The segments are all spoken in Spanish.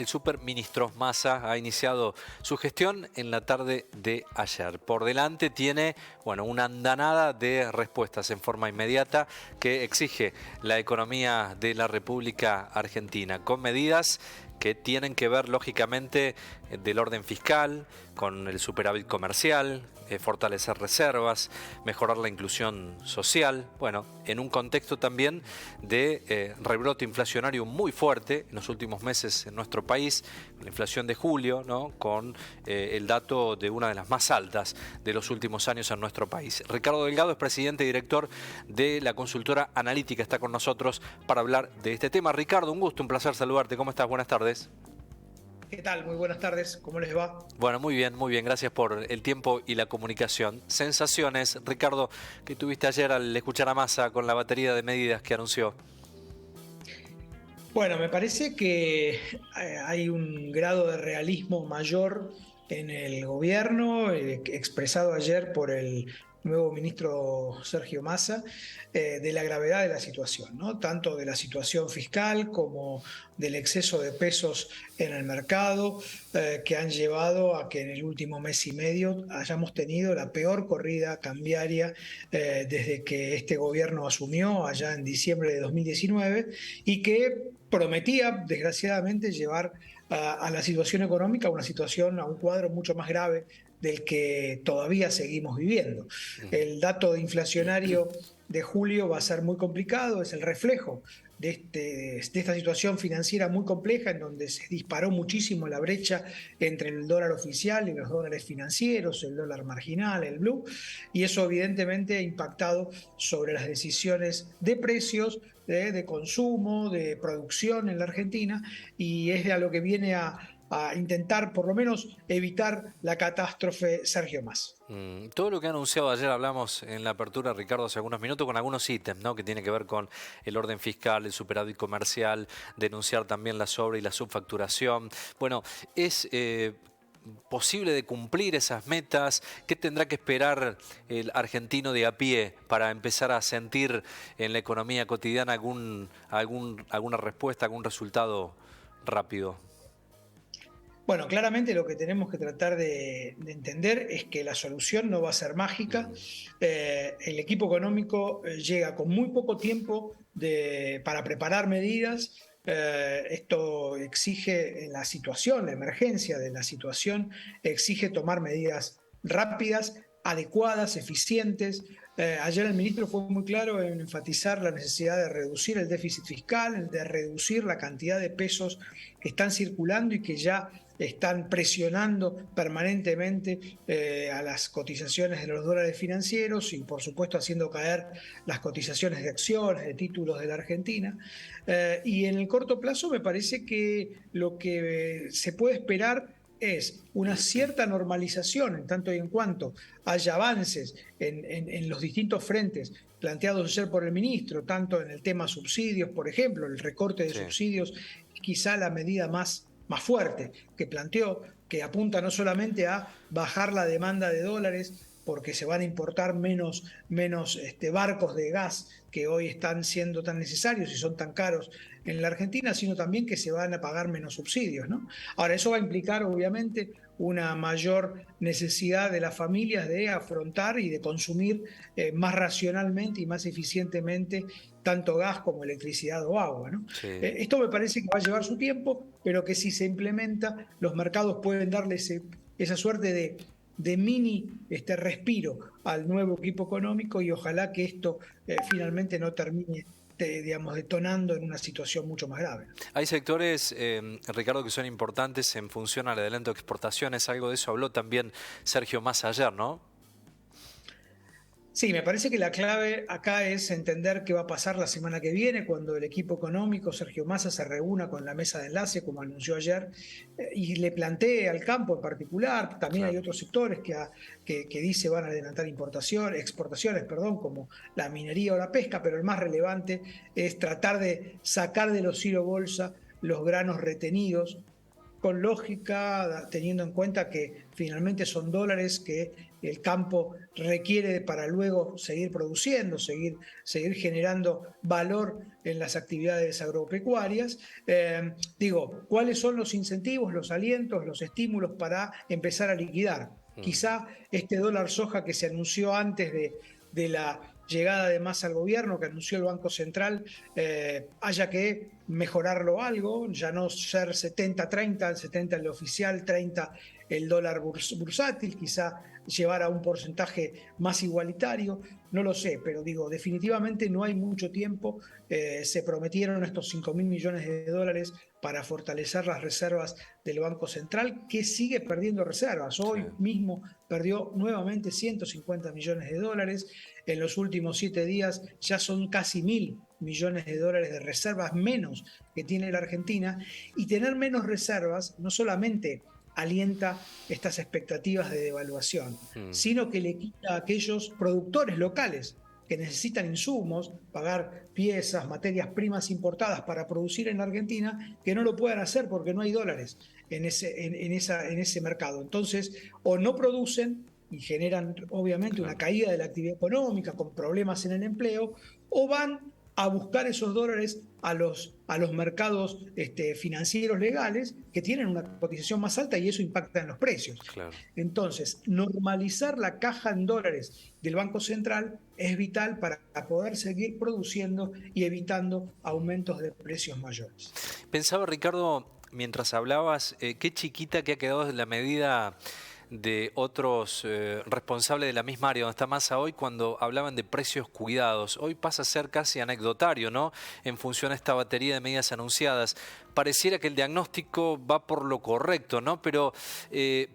el superministro Massa ha iniciado su gestión en la tarde de ayer. Por delante tiene, una andanada de respuestas en forma inmediata que exige la economía de la República Argentina, con medidas que tienen que ver, lógicamente, del orden fiscal, con el superávit comercial, fortalecer reservas, mejorar la inclusión social, en un contexto también de rebrote inflacionario muy fuerte en los últimos meses en nuestro país, la inflación de julio, ¿no?, con el dato de una de las más altas de los últimos años en nuestro país. Ricardo Delgado es presidente y director de la consultora Analítica, está con nosotros para hablar de este tema. Ricardo, un gusto, un placer saludarte. ¿Cómo estás? Buenas tardes. ¿Qué tal? Muy buenas tardes. ¿Cómo les va? Bueno, muy bien. Gracias por el tiempo y la comunicación. Sensaciones, Ricardo, que tuviste ayer al escuchar a Massa con la batería de medidas que anunció. Bueno, me parece que hay un grado de realismo mayor en el gobierno, expresado ayer por el nuevo ministro Sergio Massa, de la gravedad de la situación, ¿no? Tanto de la situación fiscal como del exceso de pesos en el mercado, que han llevado a que en el último mes y medio hayamos tenido la peor corrida cambiaria desde que este gobierno asumió allá en diciembre de 2019 y que prometía, desgraciadamente, llevar a la situación económica, a un cuadro mucho más grave del que todavía seguimos viviendo. El dato inflacionario de julio va a ser muy complicado, es el reflejo de esta situación financiera muy compleja en donde se disparó muchísimo la brecha entre el dólar oficial y los dólares financieros, el dólar marginal, el blue, y eso evidentemente ha impactado sobre las decisiones de precios, de consumo, de producción en la Argentina, y es a lo que viene a intentar por lo menos evitar la catástrofe Sergio Massa. Todo lo que ha anunciado ayer, hablamos en la apertura, Ricardo, hace algunos minutos, con algunos ítems, ¿no?, que tiene que ver con el orden fiscal, el superávit comercial, denunciar también la sobre y la subfacturación. ¿Es posible de cumplir esas metas? ¿Qué tendrá que esperar el argentino de a pie para empezar a sentir en la economía cotidiana alguna respuesta, algún resultado rápido? Bueno, claramente lo que tenemos que tratar de entender es que la solución no va a ser mágica. El equipo económico llega con muy poco tiempo para preparar medidas. Esto exige la situación, la emergencia de la situación, exige tomar medidas rápidas, adecuadas, eficientes. Ayer el ministro fue muy claro en enfatizar la necesidad de reducir el déficit fiscal, de reducir la cantidad de pesos que están circulando y que ya están presionando permanentemente a las cotizaciones de los dólares financieros y por supuesto haciendo caer las cotizaciones de acciones, de títulos de la Argentina. Y en el corto plazo me parece que lo que se puede esperar es una cierta normalización en tanto y en cuanto haya avances en los distintos frentes planteados ayer por el ministro, tanto en el tema subsidios, por ejemplo, el recorte de subsidios, quizá la medida más fuerte que planteó, que apunta no solamente a bajar la demanda de dólares, porque se van a importar menos barcos de gas que hoy están siendo tan necesarios y son tan caros en la Argentina, sino también que se van a pagar menos subsidios, ¿no? Ahora, eso va a implicar, obviamente, una mayor necesidad de las familias de afrontar y de consumir más racionalmente y más eficientemente tanto gas como electricidad o agua, ¿no? Sí. Esto me parece que va a llevar su tiempo, pero que si se implementa, los mercados pueden darle esa suerte de mini respiro al nuevo equipo económico y ojalá que esto finalmente no termine detonando en una situación mucho más grave. Hay sectores, Ricardo, que son importantes en función al adelanto de exportaciones. Algo de eso habló también Sergio Massa ayer, ¿no? Sí, me parece que la clave acá es entender qué va a pasar la semana que viene cuando el equipo económico, Sergio Massa, se reúna con la mesa de enlace, como anunció ayer, y le plantee al campo en particular. También hay otros sectores que dice van a adelantar exportaciones, como la minería o la pesca, pero el más relevante es tratar de sacar de los silos bolsa los granos retenidos con lógica, teniendo en cuenta que finalmente son dólares que el campo requiere para luego seguir produciendo, seguir generando valor en las actividades agropecuarias. ¿Cuáles son los incentivos, los alientos, los estímulos para empezar a liquidar? Quizá este dólar soja que se anunció antes de la llegada de Massa al gobierno, que anunció el Banco Central, haya que mejorarlo algo, ya no ser 70-30, 70 el oficial, 30 el dólar bursátil, quizá llevar a un porcentaje más igualitario, no lo sé, pero definitivamente no hay mucho tiempo. Se prometieron estos 5.000 millones de dólares para fortalecer las reservas del Banco Central, que sigue perdiendo reservas. Hoy mismo perdió nuevamente 150 millones de dólares. En los últimos 7 días ya son casi 1.000 millones de dólares de reservas menos que tiene la Argentina. Y tener menos reservas no solamente alienta estas expectativas de devaluación, sino que le quita a aquellos productores locales que necesitan insumos, pagar piezas, materias primas importadas para producir en la Argentina, que no lo puedan hacer porque no hay dólares en ese mercado. Entonces, o no producen y generan obviamente una caída de la actividad económica con problemas en el empleo, o van a buscar esos dólares a los mercados financieros legales que tienen una cotización más alta y eso impacta en los precios. Claro. Entonces, normalizar la caja en dólares del Banco Central es vital para poder seguir produciendo y evitando aumentos de precios mayores. Pensaba, Ricardo, mientras hablabas, qué chiquita que ha quedado la medida de otros responsables de la misma área donde está Massa hoy cuando hablaban de precios cuidados. Hoy pasa a ser casi anecdotario, ¿no? En función a esta batería de medidas anunciadas. Pareciera que el diagnóstico va por lo correcto, ¿no? Pero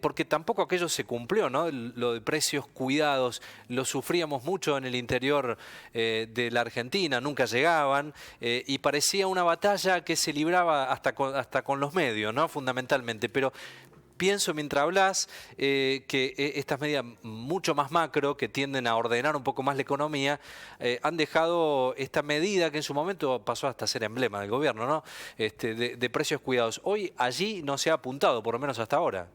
porque tampoco aquello se cumplió, ¿no? Lo de precios cuidados lo sufríamos mucho en el interior de la Argentina, nunca llegaban y parecía una batalla que se libraba hasta con los medios, ¿no? Fundamentalmente, pero pienso mientras hablas que estas medidas mucho más macro, que tienden a ordenar un poco más la economía, han dejado esta medida que en su momento pasó hasta ser emblema del gobierno, ¿no? De precios cuidados. Hoy allí no se ha apuntado, por lo menos hasta ahora.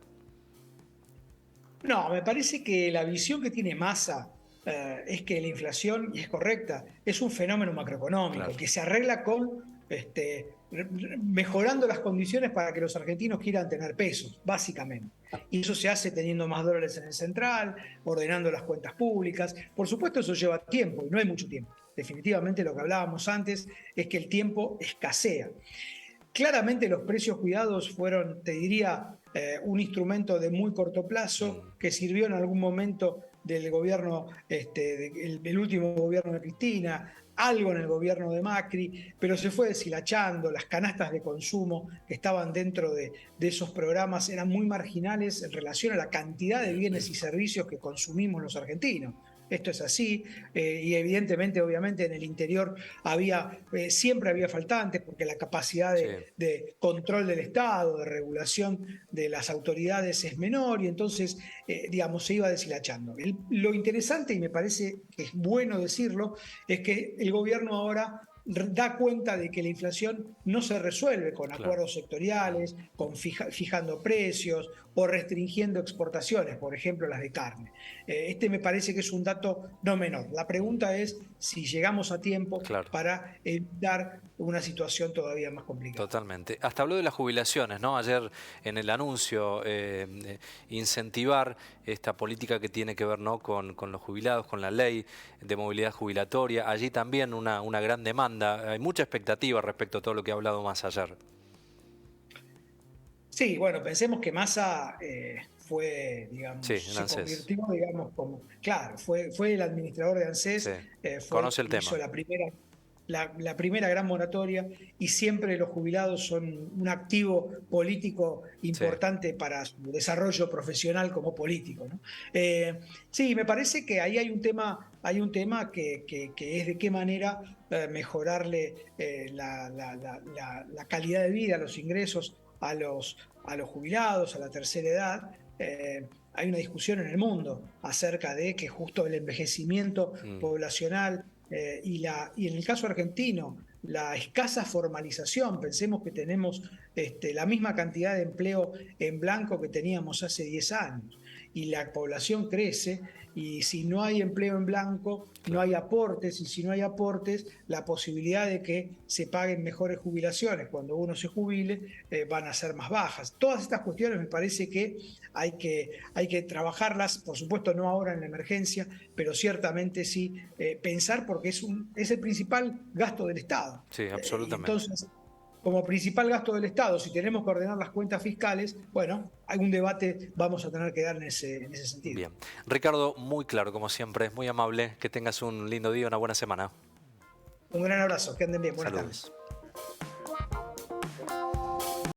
No, me parece que la visión que tiene Massa es que la inflación, y es correcta, es un fenómeno macroeconómico, claro, que se arregla con mejorando las condiciones para que los argentinos quieran tener pesos, básicamente. Y eso se hace teniendo más dólares en el central, ordenando las cuentas públicas. Por supuesto, eso lleva tiempo y no hay mucho tiempo. Definitivamente lo que hablábamos antes es que el tiempo escasea. Claramente los precios cuidados fueron, te diría, un instrumento de muy corto plazo que sirvió en algún momento del gobierno, el último gobierno de Cristina, algo en el gobierno de Macri, pero se fue deshilachando. Las canastas de consumo que estaban dentro de esos programas eran muy marginales en relación a la cantidad de bienes y servicios que consumimos los argentinos. Esto es así, y evidentemente, obviamente, en el interior siempre había faltantes, porque la capacidad de control del Estado, de regulación de las autoridades es menor, y entonces, se iba deshilachando. Lo interesante, y me parece que es bueno decirlo, es que el gobierno ahora da cuenta de que la inflación no se resuelve con acuerdos sectoriales, con fijando precios o restringiendo exportaciones, por ejemplo las de carne. Me parece que es un dato no menor. La pregunta es si llegamos a tiempo para evitar una situación todavía más complicada. Totalmente. Hasta habló de las jubilaciones, ¿no? Ayer en el anuncio, incentivar esta política que tiene que ver, ¿no?, con los jubilados, con la ley de movilidad jubilatoria. Allí también una gran demanda. Hay mucha expectativa respecto a todo lo que ha hablado Massa ayer. Sí, bueno, pensemos que Massa fue, se convirtió, como, claro, fue el administrador de ANSES, conoce el tema. Hizo la primera gran moratoria y siempre los jubilados son un activo político importante para su desarrollo profesional como político, ¿no? Sí, me parece que ahí hay un tema que es de qué manera mejorarle la calidad de vida, los ingresos a los jubilados, a la tercera edad. Hay una discusión en el mundo acerca de que justo el envejecimiento poblacional y en el caso argentino, la escasa formalización, pensemos que tenemos la misma cantidad de empleo en blanco que teníamos hace 10 años, y la población crece, y si no hay empleo en blanco, no hay aportes, y si no hay aportes, la posibilidad de que se paguen mejores jubilaciones cuando uno se jubile van a ser más bajas. Todas estas cuestiones me parece que hay que trabajarlas, por supuesto no ahora en la emergencia, pero ciertamente sí pensar, porque es el principal gasto del Estado. Sí, absolutamente. Entonces, como principal gasto del Estado, si tenemos que ordenar las cuentas fiscales, bueno, algún debate vamos a tener que dar en ese sentido. Bien. Ricardo, muy claro, como siempre, muy amable. Que tengas un lindo día, una buena semana. Un gran abrazo, que anden bien, buenas tardes. Saludos.